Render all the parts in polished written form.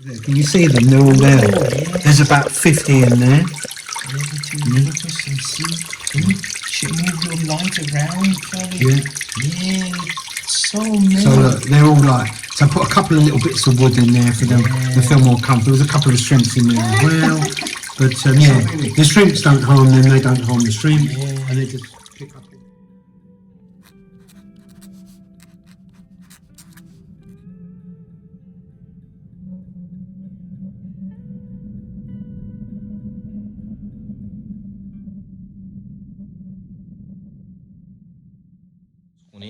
Can you see them? They're all there. Oh, yeah. There's about 50 in there. Can you move your light around, Charlie? Yeah. Yeah, so many. So look, they're all like. So I put a couple of little bits of wood in there for them to feel more comfortable. There's a couple of shrimps in there as well. But yeah, the shrimps don't harm them. They don't harm the shrimp, and they just pick up.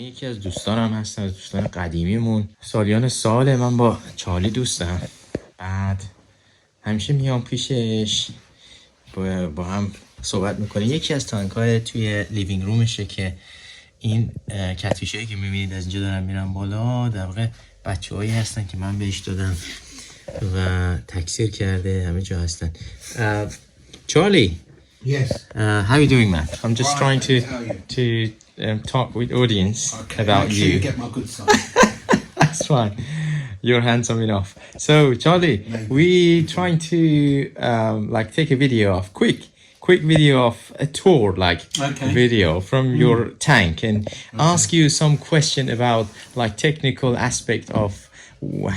یکی از دوستانم هستن، از دوستان قدیمیمون. سالیان سال من با چارلی دوستم. بعد همیشه میام پیشش با هم صحبت میکنیم. یکی از تانک‌های توی لیوینگ رومشه که این کتیشایی که میبینید از اینجا دارن میرن بالا در واقع بچه‌هایی هستن که من بهش دادم و تکثیر کرده، همه جا هستن. چارلی. Yes. How are you doing, man? I'm just trying to talk with audience about Make sure you. you get my good side. That's fine. You're handsome enough. So, Charlie, we trying to like take a video of quick video of a tour, like video from your tank, and ask you some question about like technical aspect of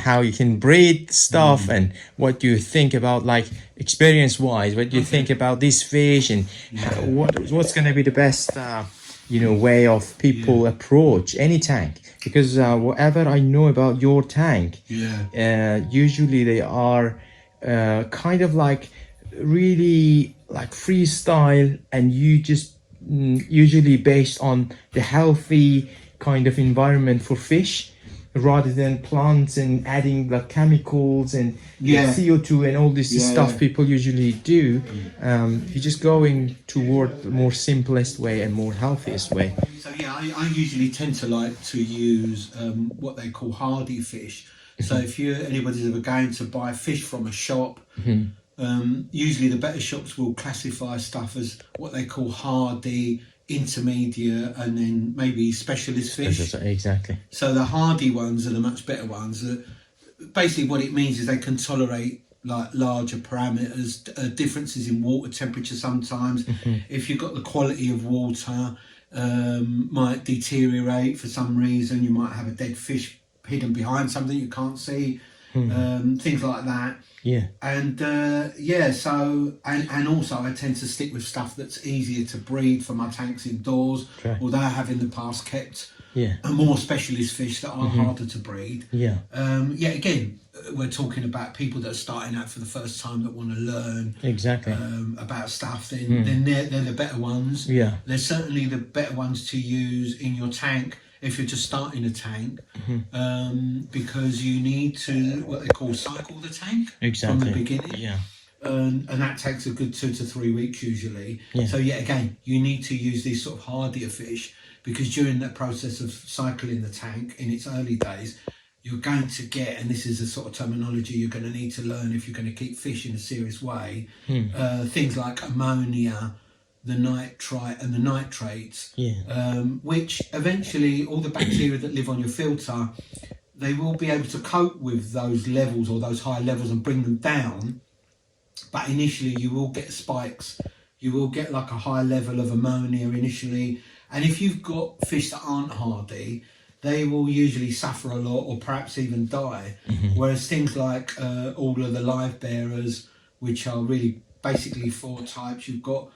how you can breed stuff and what do you think about, like experience wise, what do you think about this fish, and what's going to be the best way of people approach any tank, because whatever I know about your tank, usually they are kind of like really like freestyle, and you just usually based on the healthy kind of environment for fish rather than plants and adding like chemicals and CO2 and all this stuff people usually do. You're just going toward the more simplest way and more healthiest way. So I usually tend to like to use what they call hardy fish. So if anybody's ever going to buy fish from a shop, usually the better shops will classify stuff as what they call hardy, intermediate, and then maybe specialist fish. Exactly. So the hardy ones are the much better ones. Basically what it means is they can tolerate like larger parameters, differences in water temperature sometimes. If you've got the quality of water might deteriorate for some reason, you might have a dead fish hidden behind something you can't see, things like that. And so and also I tend to stick with stuff that's easier to breed for my tanks indoors, although I have in the past kept a more specialist fish that are harder to breed. Again, we're talking about people that are starting out for the first time that want to learn about stuff, then they're the better ones. They're certainly the better ones to use in your tank if you're just starting a tank, because you need to what they call cycle the tank from the beginning. And that takes a good 2 to 3 weeks usually. So again, you need to use these sort of hardier fish, because during that process of cycling the tank in its early days, you're going to get, and this is the sort of terminology you're going to need to learn if you're going to keep fish in a serious way, things like ammonia, the nitrite and the nitrates, which eventually all the bacteria that live on your filter, they will be able to cope with those levels or those high levels and bring them down. But initially you will get spikes. You will get like a high level of ammonia initially. And if you've got fish that aren't hardy, they will usually suffer a lot or perhaps even die. Whereas things like all of the live bearers, which are really basically 4 types, you've got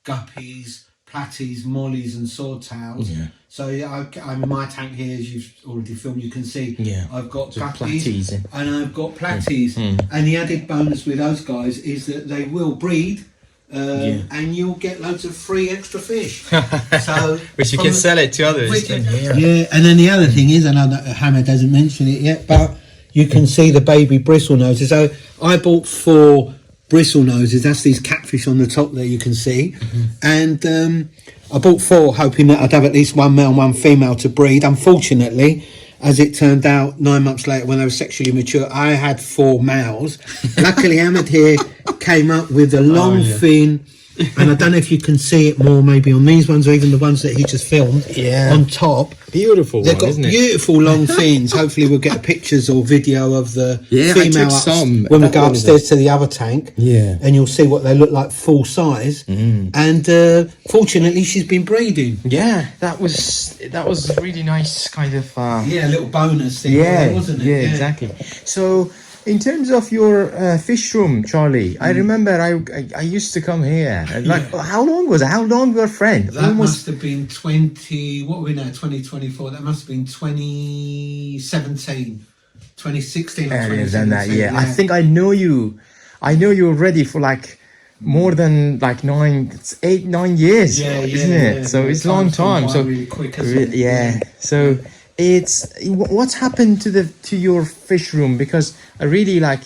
guppies, platies, mollies and swordtails. So I'm in my tank here, as you've already filmed, you can see I've got guppies and I've got platies. And the added bonus with those guys is that they will breed, and you'll get loads of free extra fish. So which you can sell it to others. And then the other thing is, and I know Hamid hasn't mentioned it yet, but you can see the baby bristle noses. So I bought 4 bristle noses, that's these catfish on the top there you can see, and I bought 4 hoping that I'd have at least 1 male and 1 female to breed. Unfortunately, as it turned out, 9 months later when they were sexually mature, I had 4 males. Luckily Ahmed here came up with a long fin And I don't know if you can see it more maybe on these ones or even the ones that he just filmed on top. Beautiful. They've got beautiful long fins. Hopefully we'll get pictures or video of the female when we go upstairs to the other tank. Yeah. And you'll see what they look like full size. And fortunately she's been breeding. Yeah, that was really nice kind of a little bonus thing, wasn't it? Yeah, exactly. So in terms of your fish room, Charlie, I remember I used to come here. Like, how long was it? How long were friends? That must have been 20. What are we now? 2024. That must have been 2017, 2016. Earlier than that, yeah. I think I know you. I know you already for like more than like 9 years, isn't it? So it's a long time. So really quick, So it's what's happened to your fish room, because I really like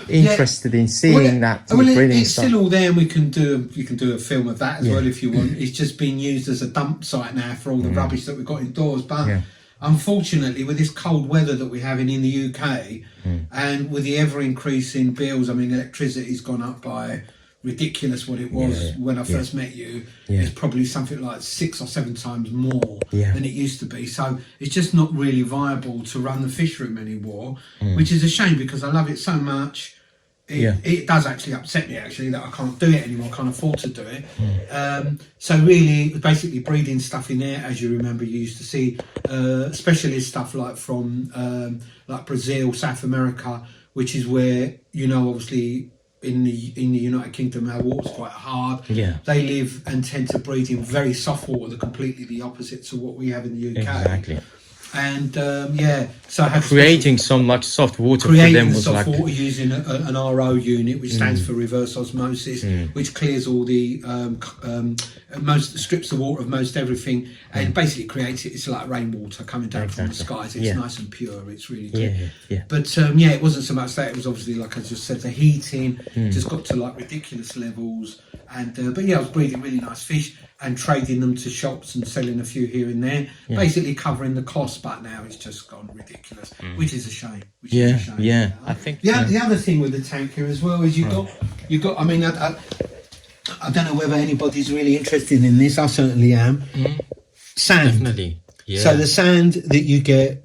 interested in seeing that. Well, it's still all there, and you can do a film of that as well if you want. It's just being used as a dump site now for all the rubbish that we've got indoors. But unfortunately, with this cold weather that we're having in the UK, and with the ever increasing bills, I mean, electricity's gone up by ridiculous what it was when I first met you. It's probably something like 6 or 7 times more than it used to be. So it's just not really viable to run the fish room anymore, which is a shame because I love it so much. It does actually upset me actually that I can't do it anymore, can't afford to do it. So really basically breeding stuff in there, as you remember you used to see specialist stuff like from like Brazil, South America, which is where, you know, obviously in the United Kingdom our water's quite hard. They live and tend to breed in very soft water, the completely the opposite to what we have in the UK. Exactly. And so I had creating some like soft water for them was soft like water using an RO unit, which stands for reverse osmosis, which clears all the most strips of water of most everything, and basically creates it's like rainwater coming down from the skies. It's nice and pure. It's really good. But it wasn't so much that. It was obviously, like I just said, the heating just got to like ridiculous levels. And but I was breeding really nice fish and trading them to shops and selling a few here and there, basically covering the cost. But now it's just gone ridiculous, which is a shame. I think the other thing with the tank here as well is you got. I mean, I don't know whether anybody's really interested in this. I certainly am. Sand. Definitely. Yeah. So the sand that you get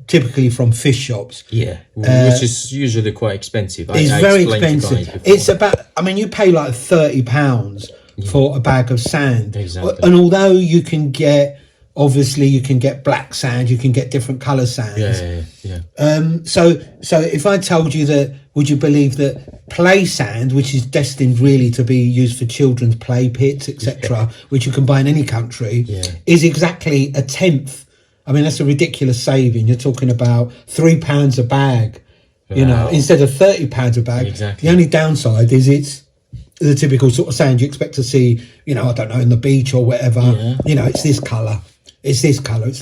typically from fish shops, which is usually quite expensive. It's very expensive. It's about, I mean, you pay like £30 for a bag of sand. Exactly. And although you can get black sand, you can get different colour sands. So if I told you that, would you believe that play sand, which is destined really to be used for children's play pits, etc., which you can buy in any country, is exactly a tenth. I mean, that's a ridiculous saving. You're talking about £3 a bag, you know, instead of £30 a bag. Exactly. The only downside is it's the typical sort of sand you expect to see, you know, I don't know, in the beach or whatever. You know, it's this colour. It's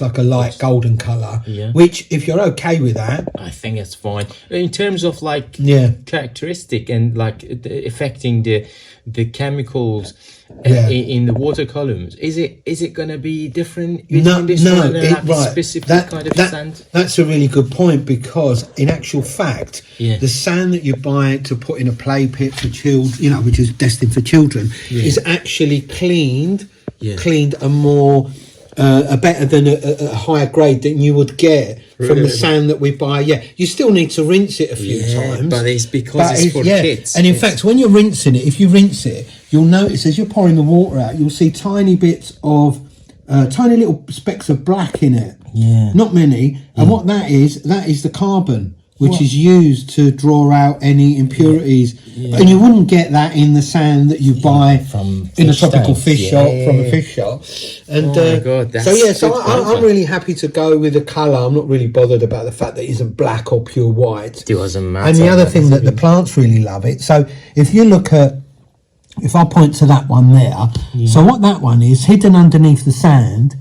like a light golden colour, which if you're okay with that, I think it's fine. In terms of like characteristic and like affecting the chemicals in the water columns, is it going to be different? Specific kind of sand? That's a really good point, because in actual fact, the sand that you buy to put in a play pit for children, you know, which is destined for children, is actually cleaned and more better than a higher grade than you would get from the sand that we buy. You still need to rinse it a few times, but it's because it's for kids. And in fact, when you're rinsing it, if you rinse it, you'll notice as you're pouring the water out, you'll see tiny bits of tiny little specks of black in it. Not many. And what that is the carbon which is used to draw out any impurities. And you wouldn't get that in the sand that you buy from in a tropical fish shop, from a fish shop. And oh my God, that's I'm really happy to go with the colour. I'm not really bothered about the fact that it isn't black or pure white. It doesn't matter. And the other thing that the plants really love it. So if you look at, if I point to that one there, so what that one is, hidden underneath the sand.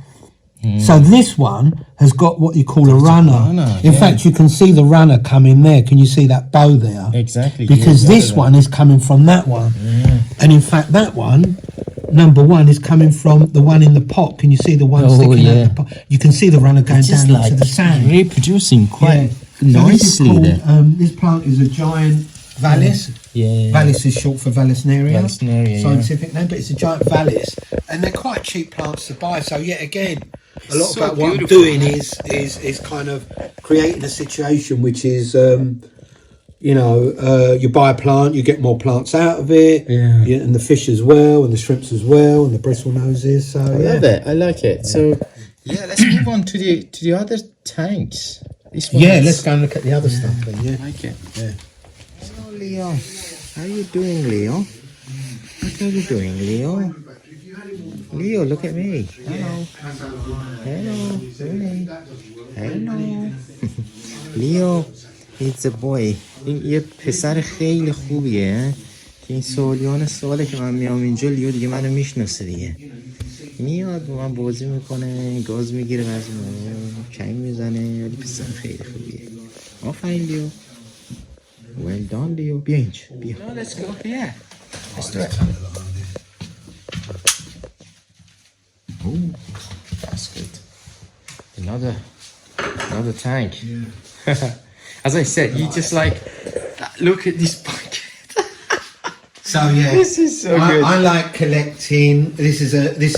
So this one has got what you call a runner. In fact, you can see the runner come in there. Can you see that bow there? Exactly. Because this one is coming from that one. And in fact, that one, number one, is coming from the one in the pot. Can you see the one sticking out of the pot? You can see the runner going down into the sand. Reproducing quite nicely. This plant is a giant Vallis. Yeah. Vallis is short for Vallisneria. Vallisneria, Scientific name, but it's a giant vallis, and they're quite cheap plants to buy. So yet again, a lot So about what beautiful. I'm doing is kind of creating a situation which is, you buy a plant, you get more plants out of it, and the fish as well, and the shrimps as well, and the bristle noses. So I love it. I like it. So yeah, let's move on to the other tanks. This one let's go and look at the other stuff then. Yeah, I like it. yeah. Hello, Leo. How you doing, Leo? What are you doing, Leo? Leo, look at me. Hello. Hello. Hello. Leo, it's a boy. این یه پسر خیلی خوبیه که این ساله که من میام اینجا لیو دیگه منو میشناسه دیگه. میاد با من بازی میکنه، گاز میگیره بعضی موقع، کنگ میزنه، ولی پسر خیلی خوبیه. آفرین لیو. Well done, لیو. بیا اینجا. بیا. Let's go. Yeah. Let's do it. Oh, that's good. Another tank. Yeah. As I said, you just like look at this bucket. So yeah, this is so good. I like collecting. This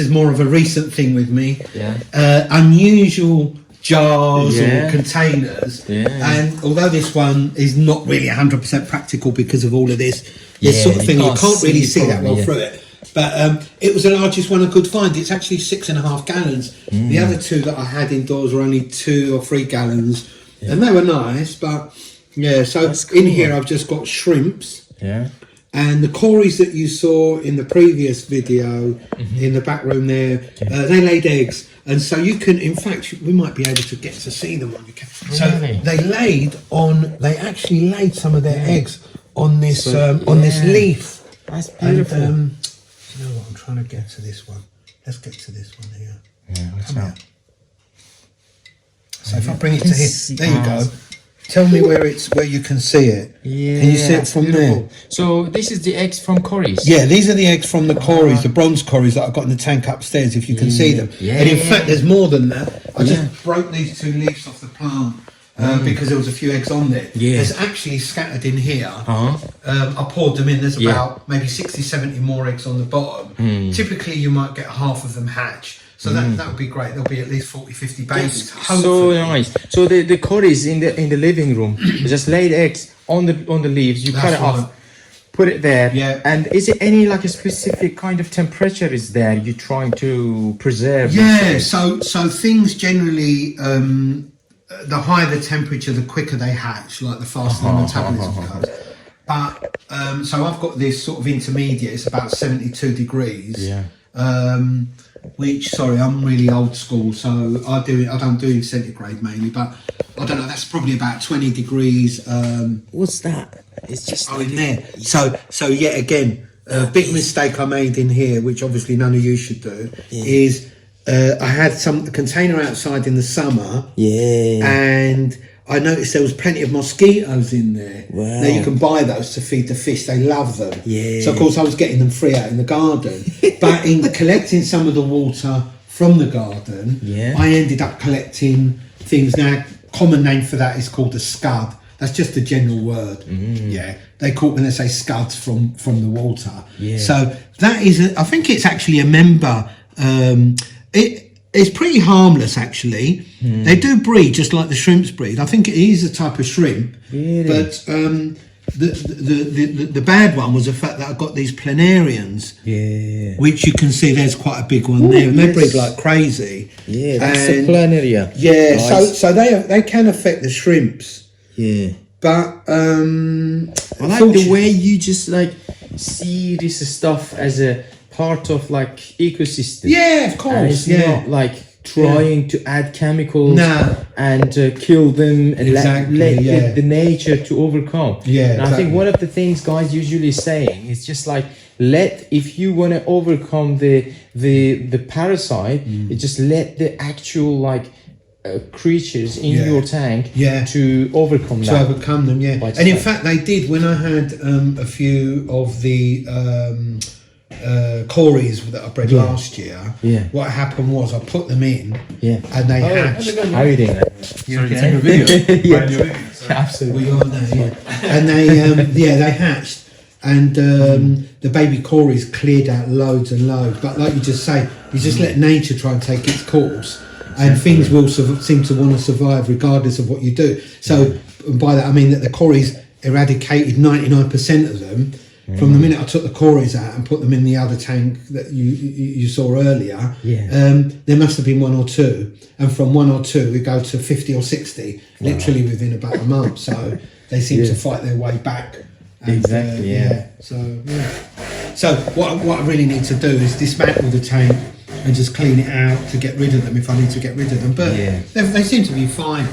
is more of a recent thing with me. Yeah. Unusual jars or containers. Yeah. And although this one is not really 100% practical because of all of this sort of thing, you can't really see that well through it. But it was the largest one I could find. It's actually 6.5 gallons. The other two that I had indoors were only 2 or 3 gallons. And they were nice, but so cool. In here I've just got shrimps. Yeah. And the cories that you saw in the previous video in the back room there, they laid eggs. And so you can, in fact, we might be able to get to see them on your camera. So they actually laid some of their eggs on this this leaf. That's beautiful. And, you know what, I'm trying to get to this one. Let's get to this one here. Yeah, come out. So if I bring it to here, there you go. Tell me where you can see it. Yeah, can you see it from there? So this is the eggs from cories. Yeah, these are the eggs from the cories, the bronze cories that I've got in the tank upstairs. If you can see them, and in fact, there's more than that. I just broke these 2 leaves off the plant because there was a few eggs on there. Yeah. There's actually scattered in here. I poured them in. There's about maybe 60, 70 more eggs on the bottom. Typically, you might get half of them hatch. So that would be great. There'll be at least 40, 50 babies. So nice. So the cories in the living room just laid eggs on the leaves. You cut it off, put it there. Yeah. And is it any like a specific kind of temperature is there you're trying to preserve? Yeah. So things generally, the higher the temperature, the quicker they hatch. Like the faster the metabolism goes. But so I've got this sort of intermediate. It's about 72 degrees. Yeah. Which, sorry, I'm really old school, so I don't do in centigrade mainly, but I don't know, that's probably about 20 degrees. What's that? It's just in there. So yet again, a big mistake I made in here, which obviously none of you should do, is I had a container outside in the summer, and I noticed there was plenty of mosquitoes in there. Wow. Now you can buy those to feed the fish. They love them. Yeah. So of course I was getting them free out in the garden. But in collecting some of the water from the garden, I ended up collecting things. Now, common name for that is called a scud. That's just a general word. Yeah. They call it when they say scuds from the water. Yeah. So that is, I think it's actually a member. It's pretty harmless, actually. They do breed just like the shrimps breed. I think it is a type of shrimp. Really? But the bad one was the fact that I got these planarians. Yeah. Which you can see there's quite a big one there. And they breed like crazy. Yeah, that's a planaria. Yeah, nice. so they can affect the shrimps. Yeah. But I like the way you just like see this stuff as a part of like ecosystem. Yeah, of course. And it's not like trying to add chemicals and kill them and let the nature to overcome. Yeah, and I think one of the things guys usually saying is just like if you want to overcome the parasite, just let the actual like creatures in your tank to overcome them. And in fact they did when I had a few of the cories that I bred last year. Yeah. What happened was I put them in. Yeah. And they hatched. How are you doing that? Sorry, take a video. Yeah. Absolutely. We are now, yeah. And they, they hatched. And the baby cories cleared out loads and loads. But like you just say, you just let nature try and take its course. And things will seem to want to survive regardless of what you do. So by that I mean that the cories eradicated 99% of them. From the minute I took the cories out and put them in the other tank that you saw earlier, there must have been 1 or 2. And from 1 or 2 we go to 50 or 60, literally within about a month. So they seem to fight their way back. And, Exactly, So what I really need to do is dismantle the tank and just clean it out to get rid of them if I need to get rid of them. But they seem to be fine.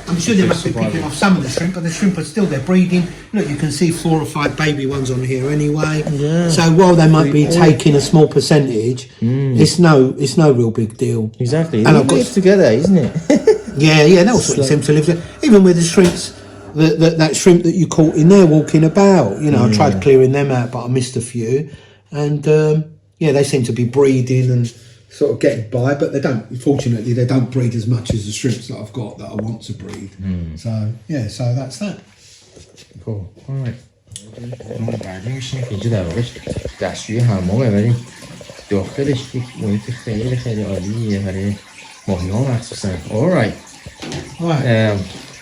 I'm sure they must be picking off some of the shrimp, but the shrimp are still, they're breeding. Look, you can see 4 or 5 baby ones on here anyway. Yeah. So while they might be taking a small percentage, it's no real big deal. Exactly. And They live together, isn't it? Yeah, they all sort of seem to live there. Even with the shrimps, that shrimp that you caught in there walking about, you know, I tried clearing them out, but I missed a few. And they seem to be breeding and sort of getting by, but fortunately they don't breed as much as the shrimps that I've got that I want to breed. So that's that. Cool. Alright. ما بعدی میشیم که اینجا در واقع دستشویی حمامه، ولی داخلش یک محیط خیلی خیلی عالیه برای ماهی ها مخصوصا. Alright.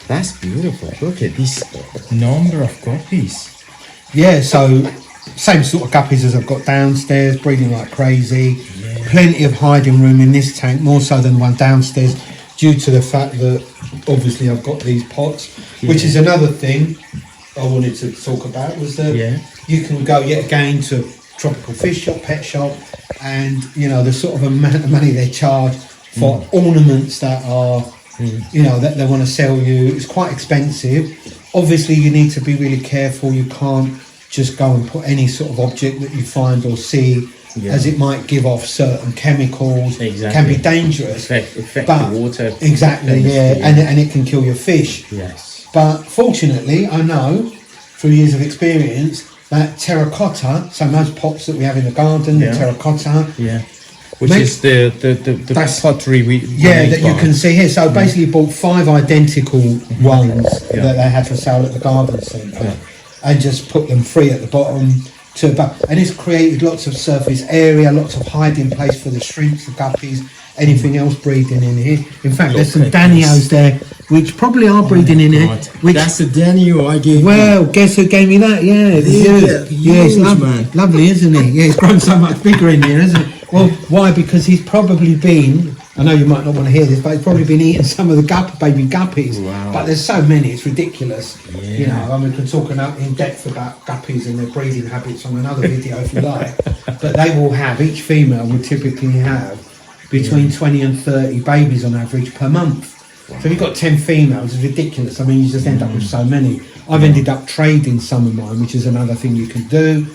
That's beautiful. Look at this number of guppies. Yeah, so same sort of guppies as I've got downstairs, breeding like crazy. Plenty of hiding room in this tank, more so than the one downstairs, due to the fact that obviously I've got these pots, which is another thing I wanted to talk about, was that you can go yet again to tropical fish shop, pet shop, and you know the sort of amount of money they charge for ornaments that are that they want to sell you. It's quite expensive. Obviously you need to be really careful. You can't just go and put any sort of object that you find or see, as it might give off certain chemicals, can be dangerous. Affect but the water. Exactly, and it can kill your fish. Yes. But fortunately, I know through years of experience that terracotta, so most pots that we have in the garden, the terracotta, which is the pottery that you can see here. So basically bought 5 identical ones that they had for sale at the garden centre. And just put them free at the bottom and it's created lots of surface area, lots of hiding place for the shrimps, the guppies, anything else breeding in here. In fact, there's some Danios there, which probably are breeding in here. That's the Danio I gave you. Well, guess who gave me that? It's lovely, isn't he? Yeah, it's grown so much bigger in here, isn't it? Well, why? Because he's probably been, I know you might not want to hear this, but he's probably been eating some of the baby guppies. Wow. But there's so many, it's ridiculous. You know, I mean, we can talk in depth about guppies and their breeding habits on another video if you like. But they will have, each female will typically have between 20 and 30 babies on average per month. So if you've got 10 females, it's ridiculous. I mean, you just end up with so many. I've ended up trading some of mine, which is another thing you can do.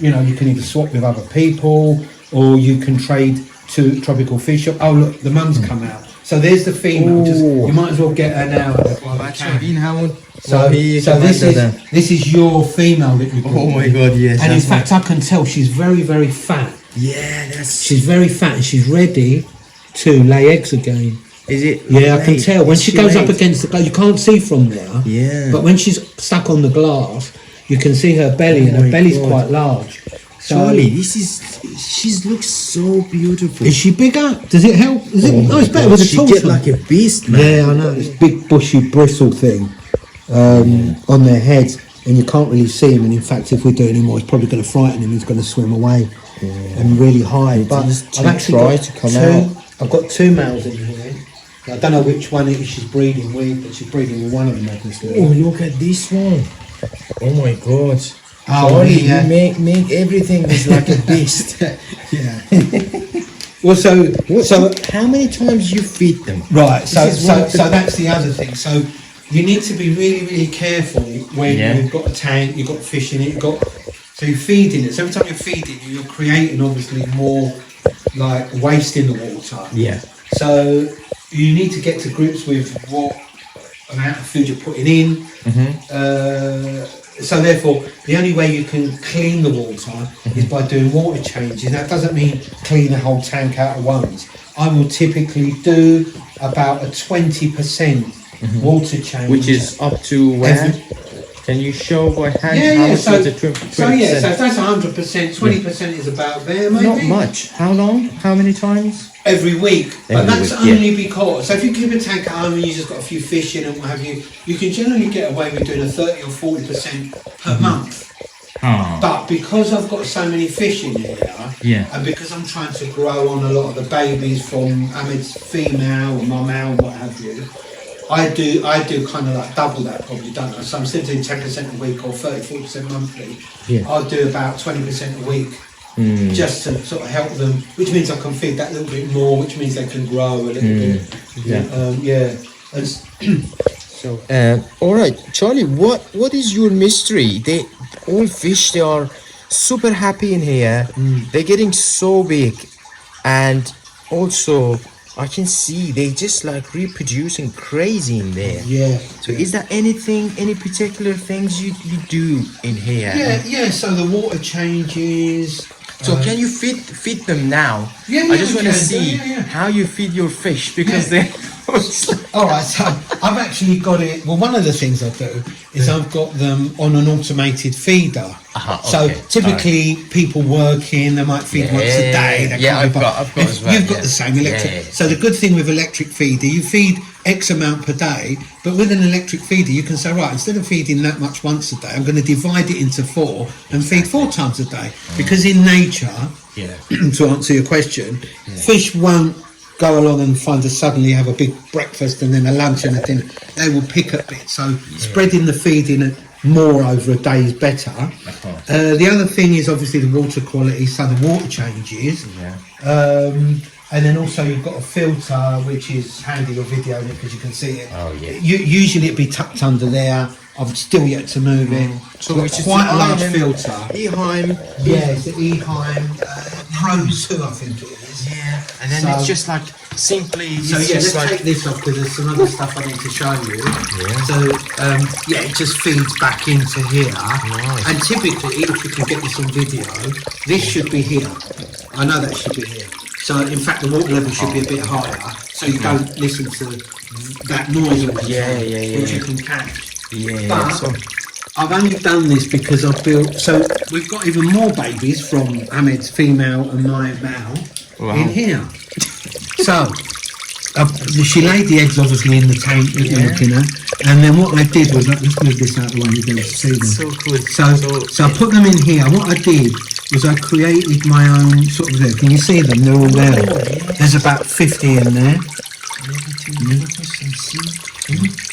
You know, you can either swap with other people, or you can trade to tropical fish shop. Oh look, the mum's come out. So there's the female. You might as well get her now. So this is your female that you brought. Oh my god, yes. And in fact, I can tell she's very, very fat. She's very fat and she's ready to lay eggs again. Is it? Yeah, I can tell. When she goes up against the glass, you can't see from there. Yeah. But when she's stuck on the glass, you can see her belly, and her belly's quite large. Charlie, she looks so beautiful. Is she bigger? Does it help? It's better with a tall She get like a beast, man. Yeah, I know. This big bushy bristle thing on their heads, and you can't really see him. And in fact, if we do any more, it's probably going to frighten him. He's going to swim away and really hide. But I've actually I've got 2 males in here. I don't know which one it is she's breeding with, but she's breeding with one of them, obviously. Oh, look at this one. Oh my god. Charlie, you make everything is like a beast. Well, so how many times you feed them? Right, so that's the other thing. So you need to be really, really careful when you've got a tank, you've got fish in it, so you're feeding it. So every time you're feeding it, you're creating obviously more like waste in the water. Yeah. So you need to get to grips with what amount of food you're putting in. So therefore, the only way you can clean the water is by doing water changes. That doesn't mean clean the whole tank out at once. I will typically do about a 20% water change. Which is up to where? Can you show by hand how much is the 20%? So if that's 100%, 20% is about there, maybe. Not much. How long? How many times? Every week. But Every that's week, only because, so if you keep a tank at home and you just got a few fish in and what have you, you can generally get away with doing a 30 or 40% per month. Oh. But because I've got so many fish in here, and because I'm trying to grow on a lot of the babies from Ahmed's female or my male, what have you, I do kind of like double that probably, don't I? So I'm still doing 10% a week or 30-40% monthly. I'll do about 20% a week just to sort of help them, which means I can feed that little bit more, which means they can grow a little bit. So, all right, Charlie, what is your mystery? All fish, they are super happy in here. They're getting so big, and also I can see they just like reproducing crazy in there. So is there any particular things you do in here? So the water changes. So can you feed them now? I just want to see how you feed your fish, because they're all right, so I've actually got it. Well, one of the things I do is I've got them on an automated feeder. So typically, people working, they might feed once a day. I've got as well. You've got the same electric. So the good thing with electric feeder, you feed X amount per day, but with an electric feeder, you can say, right, instead of feeding that much once a day, I'm going to divide it into 4 and feed 4 times a day. Because in nature, to answer your question, fish won't go along and suddenly have a big breakfast and then a lunch and a dinner. They will pick up bits. So spreading the feeding more over a day is better. The other thing is obviously the water quality, so the water changes. And then also you've got a filter, which is handy with video because you can see it. Usually it'd be tucked under there. I've still yet to move it. So it's quite a large filter. Eheim. It's the Eheim Pro 2, I think it is. And then it's just like simply. So let's take this off because there's some other stuff I need to show you. So it just feeds back into here. Nice. And typically, if you can get this on video, this should be here. I know that should be here. So in fact, the water level should be a bit higher, so you don't listen to that noise all the time, which you can catch. But I've only done this because I've built. So we've got even more babies from Ahmed's female and my male in here. So she laid the eggs obviously in the tank that you're looking at, and then what I did was, let's move this out of the way, you'll be able to see them. So cool. So I put them in here. What I did was I created my own sort of there. Can you see them? They're all there. There's about 50 in there.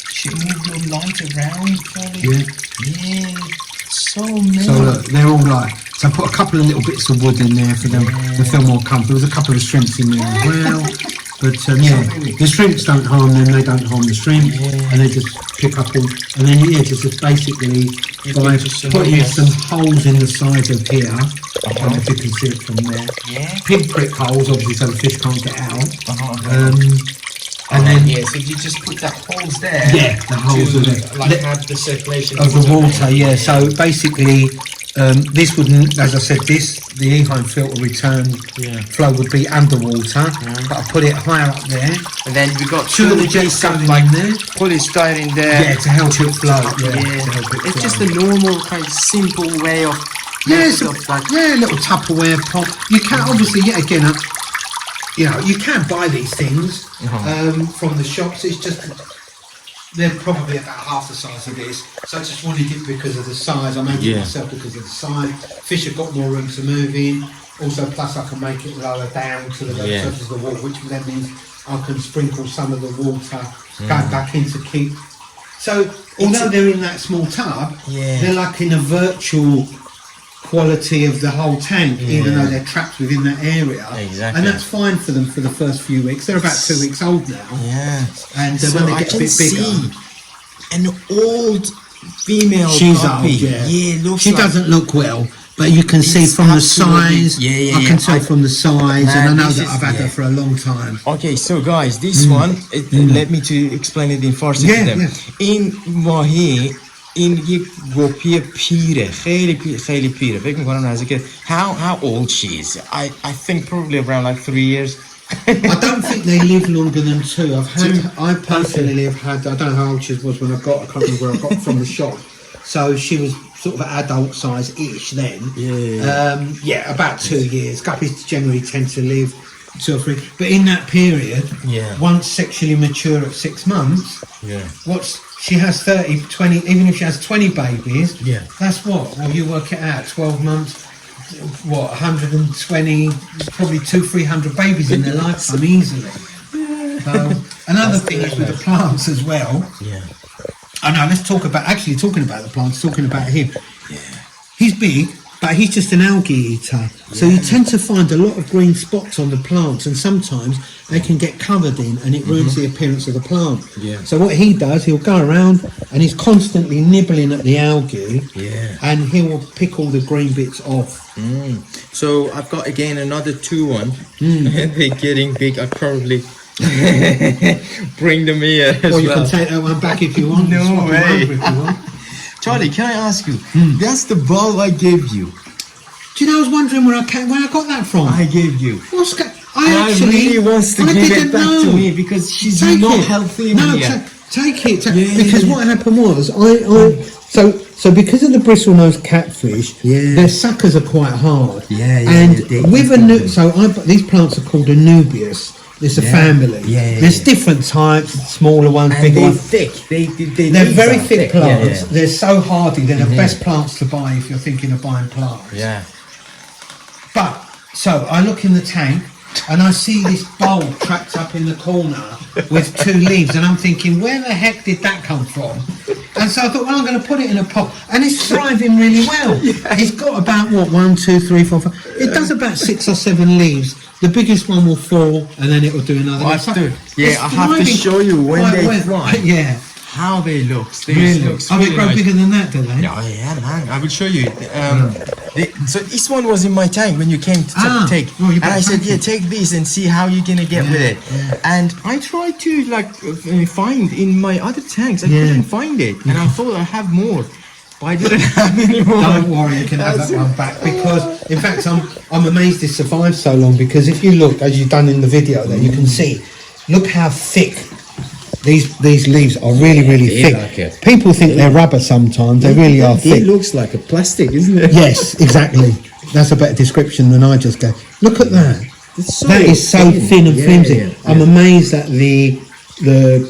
Should move your light around, Charlie? So many. So look, they're all like. So I put a couple of little bits of wood in there for them to feel more comfortable. There's a couple of shrimps in there as well. But the shrimps don't harm them, they don't harm the shrimp, and they just pick up all. And then just basically by putting some holes in the side of here. I don't know if you can see it from there. Pinprick holes, obviously, so the fish can't get out. And then so you just put the holes there. The holes are there. Like have the circulation of the water. So basically. This wouldn't, as I said, the Eheim filter return flow would be underwater, but I put it higher up there. And then we got two of the jets going like there. Polystyrene there. To help it flow. It's just a normal kind of simple way of stuff like a little Tupperware pot. You can obviously, again, you can buy these things from the shops. It's just. They're probably about half the size of this, so I just wanted it because of the size. I made it myself because of the size. Fish have got more room to move in. Also, plus I can make it lower down to the surface of the water, which then means I can sprinkle some of the water going back in to keep. So, although they're in that small tub, they're like in a virtual quality of the whole tank, even though they're trapped within that area. And that's fine for them for the first few weeks. They're about 2 weeks old now. And so when they get a bit bigger, an old female puppy. She doesn't look well, but you can see from the size. I can tell from the size, and I know that I've had her for a long time. Okay, so guys, this one, let me to explain it in Farsi to them. In Mahi, این یک گوپی پیره، خیلی پیره. فکر میکنم نزدیک how old she is. I think probably around like 3 years. I don't think they live longer than 2. I personally have had, I don't know how old she was when I can't remember where I got from the shop. So she was sort of adult size-ish then. Yeah, about 2 years. Guppies generally tend to live 2 or 3. But in that period, once sexually mature at 6 months, she has 30, 20, even if she has 20 babies, that's what? Well, you work it out, 12 months, what, 120, probably 200-300 babies in their lifetime easily. So, another thing is with the plants as well. I know, let's talk about, actually talking about the plants, talking about him. He's big, but he's just an algae eater. So you tend to find a lot of green spots on the plants, and sometimes they can get covered in and it ruins the appearance of the plant. So what he does, he'll go around and he's constantly nibbling at the algae and he will pick all the green bits off. So I've got again another 2-1. They're getting big. I probably bring them here as well. You can take that one back if you want. No way. Charlie, can I ask you? That's the ball I gave you. Do you know, I was wondering where I got that from. I gave you. What's I really wants to give it back to me because she's not healthy. Take it. Because what happened was, so because of the bristlenose catfish, their suckers are quite hard. These plants are called anubias. It's a family. There's different types, smaller ones, bigger ones. They're thick. They're very thick plants. They're so hardy. They're the best plants to buy if you're thinking of buying plants. But so I look in the tank and I see this bulb trapped up in the corner with 2 leaves, and I'm thinking, where the heck did that come from? And so I thought, well, I'm going to put it in a pot, and it's thriving really well. It's got about 1, 2, 3, 4, 5. It does about 6 or 7 leaves. The biggest one will fall, and then it will do another. I have to show you when they fly. How they look. They look really they grow nice. bigger than that, do they? Yeah, man. I will show you. So this one was in my tank when you came to take. And I said, take this and see how you're going to get with it. And I tried to find in my other tanks. I couldn't find it. And I thought I have more. But I didn't have any more. Don't worry, you can have that one back. Because, in fact, I'm amazed it survived so long. Because if you look, as you've done in the video there, you can see, look how thick these leaves are. Really thick. Like people think they're rubber sometimes. They really are thick. It looks like a plastic, isn't it? Yes, exactly. That's a better description than I just gave. Look at that. That is so thin and flimsy. I'm amazed that the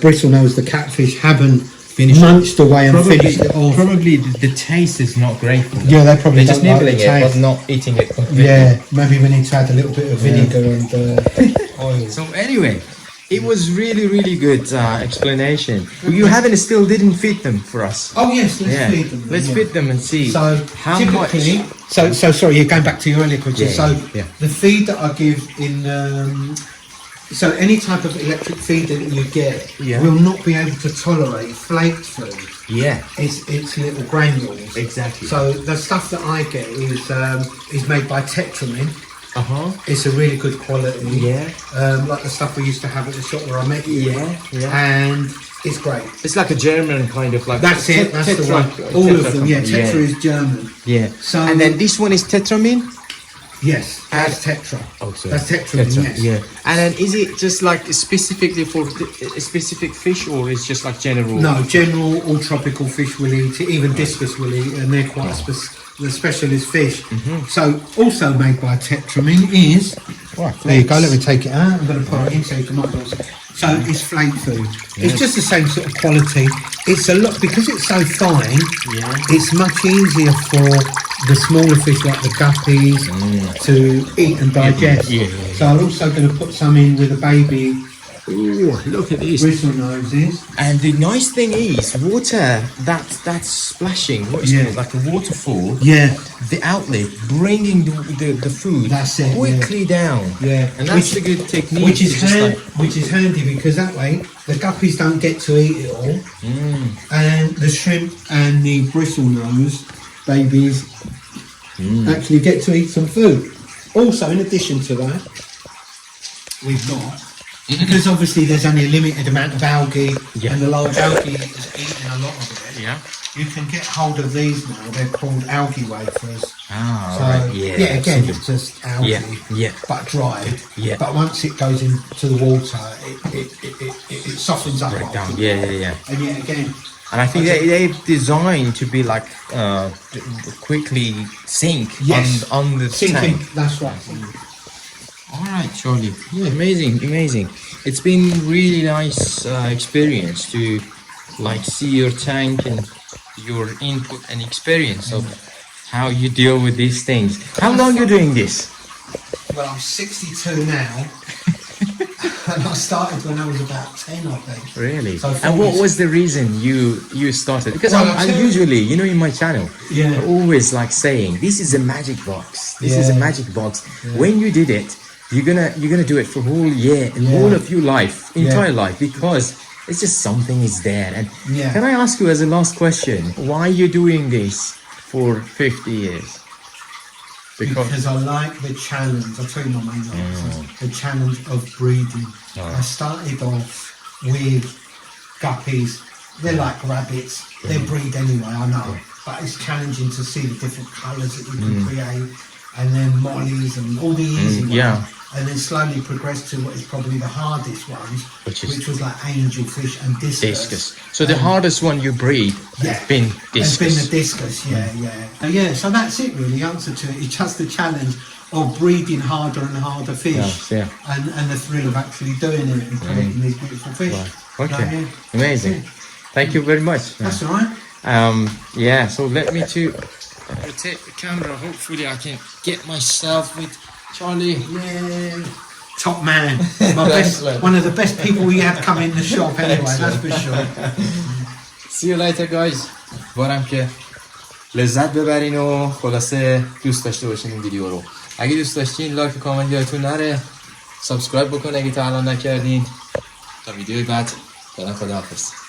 bristlenose, the catfish, haven't munched away and finished it off. Probably the taste is not great for them. They probably just nibbling it but not eating it completely. Maybe we need to add a little bit of vinegar and oil. So anyway, it was really good explanation. You still didn't feed them for us. Oh yes, let's feed them. Let's feed them and see. So how much. So sorry, you're going back to your earlier question. The feed that I give in. So any type of electric feeder that you get will not be able to tolerate flaked food. It's little granules. Exactly. So the stuff that I get is made by Tetramin. It's a really good quality. Like the stuff we used to have at the shop where I met you. And it's great. It's like a German kind of like. That's it. That's the one. All of them. Tetra is German. So and then this one is Tetramin. Yes, that's Tetra. That's Tetramin, yes. And then is it just like specifically for a specific fish, or is just like general? No, general, all tropical fish will eat it. Even discus will eat, and they're quite the specialist fish. So also made by Tetramin is. There you go. Let me take it out. I'm going to put it in so you can not also. So it's flake food. It's just the same sort of quality. It's a lot because it's so fine. It's much easier for the smaller fish like the guppies to eat and digest. So I'm also going to put some in with a baby. Ooh, look at this. Bristle noses. And the nice thing is, water that's splashing, what is it, like a waterfall. The outlet bringing the food quickly down. And that's a good technique. Which is handy because that way the guppies don't get to eat it all. And the shrimp and the bristlenose babies actually get to eat some food. Also, in addition to that, we've got. Because obviously there's only a limited amount of algae and the large algae is eating a lot of it. you can get hold of these now. They're called algae wafers. Ah, So, right. Yeah. again, it's just algae, Yeah. but dried. Yeah. But once it goes into the water, it softens up. Break down. Yeah. And yet again. And I think they've designed to be like quickly sink on the sinking. tank. That's right. All right, Charlie. Yeah, amazing. It's been really nice experience to like see your tank and your input and experience of how you deal with these things. How long are you doing this? Well, I'm 62 now. And I started when I was about 10, I think. Really? So and what was the reason you started? Because I usually, you know, in my channel, I'm always like saying, this is a magic box. This is a magic box. When you did it, you're gonna do it for whole year and all of your life, entire life, because it's just something is there. And can I ask you as a last question, why are you doing this for 50 years? Because I like the challenge. I'll tell you my main answer. The challenge of breeding. I started off with guppies. They're like rabbits. They breed anyway, I know. But it's challenging to see the different colours that you can create. And then mollies and all the easy ones. And then slowly progressed to what is probably the hardest ones, which was like angelfish and discus. So the hardest one you breed has been discus. It's been the discus, yeah. So that's it really. The answer to it is just the challenge of breeding harder and harder fish, and the thrill of actually doing it and creating these beautiful fish. Right. Okay, amazing. Thank you very much. That's all right. So let me to rotate the camera. Hopefully I can get myself with Charlie. Yeah, top man. One of the best people we have come in the shop anyway, that's for sure. See you later guys. بارم که لذت ببرین و خلاصه دوست داشته باشین این ویدیو رو. اگه دوست داشتین لایک و کامنت یادتون نره. سابسکرایب بکن اگه تا الان نکردین. تا ویدیوی بعد. خداحافظ.